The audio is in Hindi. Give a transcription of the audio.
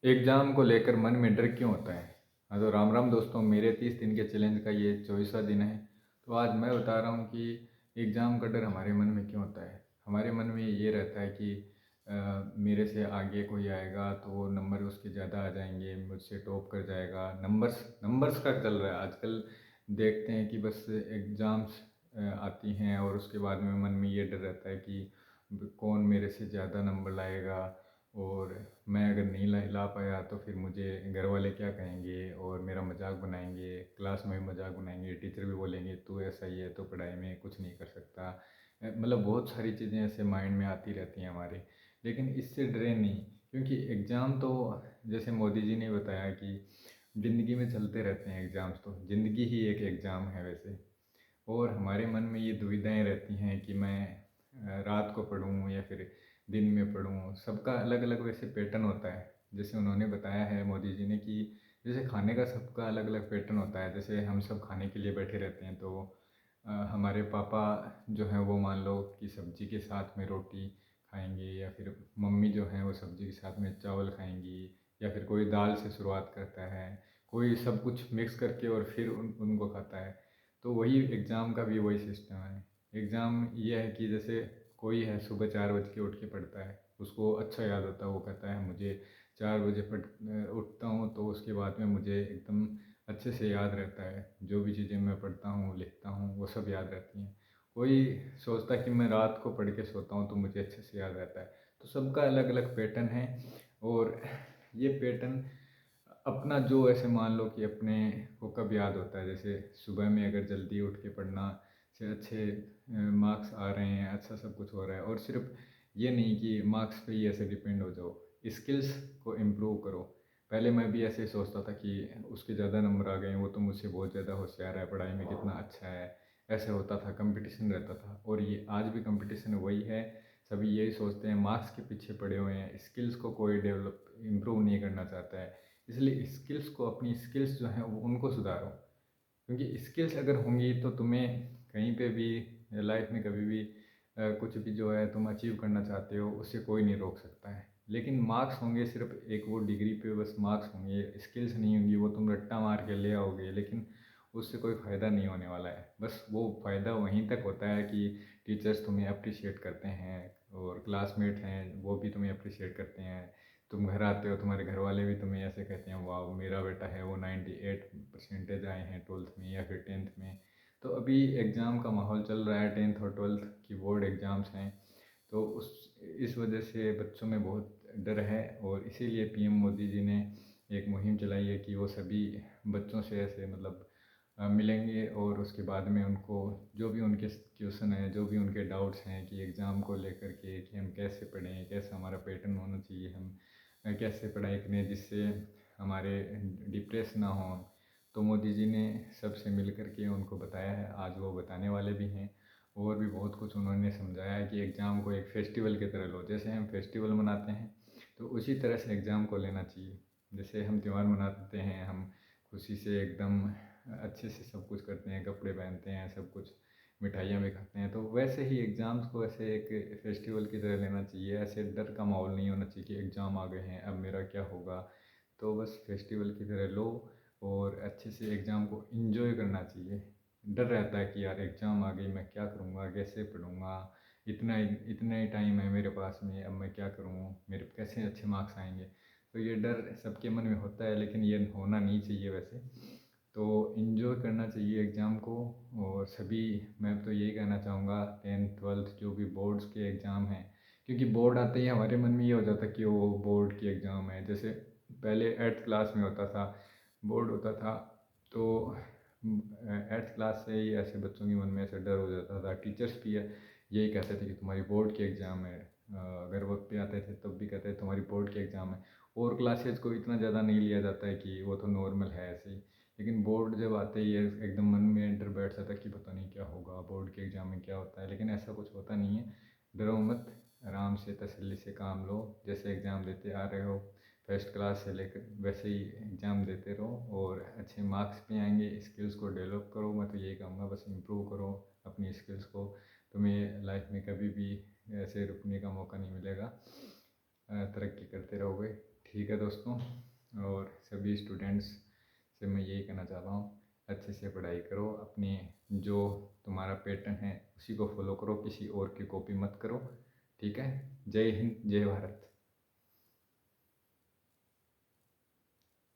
एग्ज़ाम को लेकर मन में डर क्यों होता है? हाँ, तो राम राम दोस्तों, मेरे 30 दिन के चैलेंज का ये 24वाँ दिन है। तो आज मैं बता रहा हूँ कि एग्ज़ाम का डर हमारे मन में क्यों होता है। हमारे मन में ये रहता है कि मेरे से आगे कोई आएगा तो वो नंबर उसके ज़्यादा आ जाएंगे, मुझसे टॉप कर जाएगा। नंबर्स नंबर्स का चल रहा है आजकल। देखते हैं कि बस एग्ज़ाम्स आती हैं और उसके बाद में मन में ये डर रहता है कि कौन मेरे से ज़्यादा नंबर लाएगा, और मैं अगर नहीं ला ला पाया तो फिर मुझे घर वाले क्या कहेंगे और मेरा मजाक बनाएंगे, क्लास में भी मजाक बनाएंगे, टीचर भी बोलेंगे तू ऐसा ही है तो पढ़ाई में कुछ नहीं कर सकता। मतलब बहुत सारी चीज़ें ऐसे माइंड में आती रहती हैं हमारे। लेकिन इससे डरे नहीं, क्योंकि एग्ज़ाम तो जैसे मोदी जी ने बताया कि ज़िंदगी में चलते रहते हैं एग्ज़ाम्स, तो ज़िंदगी ही एक एग्ज़ाम है वैसे। और हमारे मन में ये दुविधाएं रहती हैं कि मैं रात को पढूं या फिर दिन में पढूं। सबका अलग अलग वैसे पैटर्न होता है। जैसे उन्होंने बताया है मोदी जी ने कि जैसे खाने का सबका अलग अलग पैटर्न होता है। जैसे हम सब खाने के लिए बैठे रहते हैं तो हमारे पापा जो हैं वो मान लो कि सब्जी के साथ में रोटी खाएंगे, या फिर मम्मी जो हैं वो सब्जी के साथ में चावल खाएंगी, या फिर कोई दाल से शुरुआत करता है, कोई सब कुछ मिक्स करके और फिर उनको खाता है। तो वही एग्ज़ाम का भी वही सिस्टम है। एग्ज़ाम ये है कि जैसे कोई है सुबह 4 बज के उठ के पढ़ता है, उसको अच्छा याद होता है, वो कहता है मुझे 4 बजे उठता हूँ तो उसके बाद में मुझे एकदम अच्छे से याद रहता है, जो भी चीज़ें मैं पढ़ता हूँ लिखता हूँ वो सब याद रहती हैं। कोई सोचता है कि मैं रात को पढ़ के सोता हूँ तो मुझे अच्छे से याद रहता है। तो सबका अलग अलग पैटर्न है। और ये पैटर्न अपना जो ऐसे मान लो कि अपने को कब याद होता है, जैसे सुबह में अगर जल्दी उठ के पढ़ना से अच्छे मार्क्स आ रहे हैं, अच्छा सब कुछ हो रहा है, और सिर्फ ये नहीं कि मार्क्स पे ही ऐसे डिपेंड हो जाओ, स्किल्स को इम्प्रूव करो। पहले मैं भी ऐसे ही सोचता था कि उसके ज़्यादा नंबर आ गए हैं, वो तो मुझसे बहुत ज़्यादा होशियार है, पढ़ाई में कितना अच्छा है। ऐसे होता था, कंपटीशन रहता था, और ये आज भी कंपटीशन वही है। सभी यही सोचते हैं, मार्क्स के पीछे पड़े हुए हैं, स्किल्स को कोई डेवलप इम्प्रूव नहीं करना चाहता है। इसलिए स्किल्स को, अपनी स्किल्स जो हैं वो उनको सुधारो। क्योंकि स्किल्स अगर होंगी तो तुम्हें कहीं पे भी लाइफ में कभी भी कुछ भी जो है तुम अचीव करना चाहते हो उससे कोई नहीं रोक सकता है। लेकिन मार्क्स होंगे सिर्फ एक वो डिग्री पे बस मार्क्स होंगे, स्किल्स नहीं होंगी, वो तुम रट्टा मार के ले आओगे लेकिन उससे कोई फ़ायदा नहीं होने वाला है। बस वो फ़ायदा वहीं तक होता है कि टीचर्स तुम्हें अप्रिशिएट करते हैं और क्लासमेट हैं वो भी तुम्हें अप्रिशिएट करते हैं। तुम घर आते हो, तुम्हारे घर वाले भी तुम्हें ऐसे कहते हैं वाह मेरा बेटा है वो 98 परसेंटेज आए हैं 12th में या फिर 10th में। तो अभी एग्ज़ाम का माहौल चल रहा है, 10th और 12th की बोर्ड एग्ज़ाम्स हैं। तो उस इस वजह से बच्चों में बहुत डर है, और इसीलिए पीएम मोदी जी ने एक मुहिम चलाई है कि वो सभी बच्चों से ऐसे मतलब मिलेंगे, और उसके बाद में उनको जो भी उनके क्वेश्चन है, जो भी उनके डाउट्स हैं कि एग्ज़ाम को लेकर के कि हम कैसे पढ़ें, कैसा हमारा पैटर्न होना चाहिए, हम कैसे पढ़ाई करें जिससे हमारे डिप्रेस ना हो। तो मोदी जी ने सबसे मिल कर के उनको बताया है, आज वो बताने वाले भी हैं। और भी बहुत कुछ उन्होंने समझाया है कि एग्ज़ाम को एक फेस्टिवल की तरह लो, जैसे हम फेस्टिवल मनाते हैं तो उसी तरह से एग्ज़ाम को लेना चाहिए। जैसे हम त्यौहार मनाते हैं, हम खुशी से एकदम अच्छे से सब कुछ करते हैं, कपड़े पहनते हैं, सब कुछ मिठाइयाँ भी खाते हैं, तो वैसे ही एग्ज़ाम्स को ऐसे एक फेस्टिवल की तरह लेना चाहिए। ऐसे डर का माहौल नहीं होना चाहिए कि एग्ज़ाम आ गए हैं अब मेरा क्या होगा। तो बस फेस्टिवल की तरह लो और अच्छे से एग्ज़ाम को इंजॉय करना चाहिए। डर रहता है कि यार एग्ज़ाम आ गई, मैं क्या करूँगा, कैसे पढ़ूँगा, इतना ही टाइम है मेरे पास में, अब मैं क्या करूँ, मेरे कैसे अच्छे मार्क्स आएंगे। तो ये डर सबके मन में होता है, लेकिन ये होना नहीं चाहिए वैसे। तो इन्जॉय करना चाहिए एग्ज़ाम को। और सभी, मैं तो यही कहना चाहूँगा, 10th 12th जो भी बोर्ड्स के एग्ज़ाम हैं, क्योंकि बोर्ड आते ही हमारे मन में ये हो जाता है कि वो बोर्ड की एग्ज़ाम है। जैसे पहले 8th क्लास में होता था, बोर्ड होता था, तो 8th क्लास से ही ऐसे बच्चों के मन में ऐसा डर हो जाता था। टीचर्स भी यही कहते थे कि तुम्हारी बोर्ड की एग्ज़ाम है। अगर वक्त पे आते थे तब भी कहते थे तुम्हारी बोर्ड की एग्ज़ाम है। और क्लासेज को इतना ज़्यादा नहीं लिया जाता है कि वो तो नॉर्मल है ऐसे ही। लेकिन बोर्ड जब आते ही एकदम मन में डर बैठ जाता है कि पता नहीं क्या होगा, बोर्ड के एग्ज़ाम में क्या होता है। लेकिन ऐसा कुछ होता नहीं है। डरो मत, आराम से तसल्ली से काम लो। जैसे एग्ज़ाम देते आ रहे हो फर्स्ट क्लास से लेकर, वैसे ही एग्ज़ाम देते रहो और अच्छे मार्क्स भी आएंगे। स्किल्स को डेवलप करो, मैं तो यही कहूँगा, बस इम्प्रूव करो अपनी स्किल्स को। तुम्हें लाइफ में कभी भी ऐसे रुकने का मौका नहीं मिलेगा, तरक्की करते रहोगे। ठीक है दोस्तों, और सभी स्टूडेंट्स से मैं यही कहना चाह रहा हूँ, अच्छे से पढ़ाई करो, अपनी जो तुम्हारा पैटर्न है उसी को फॉलो करो, किसी और की कॉपी मत करो। ठीक है। जय हिंद, जय भारत।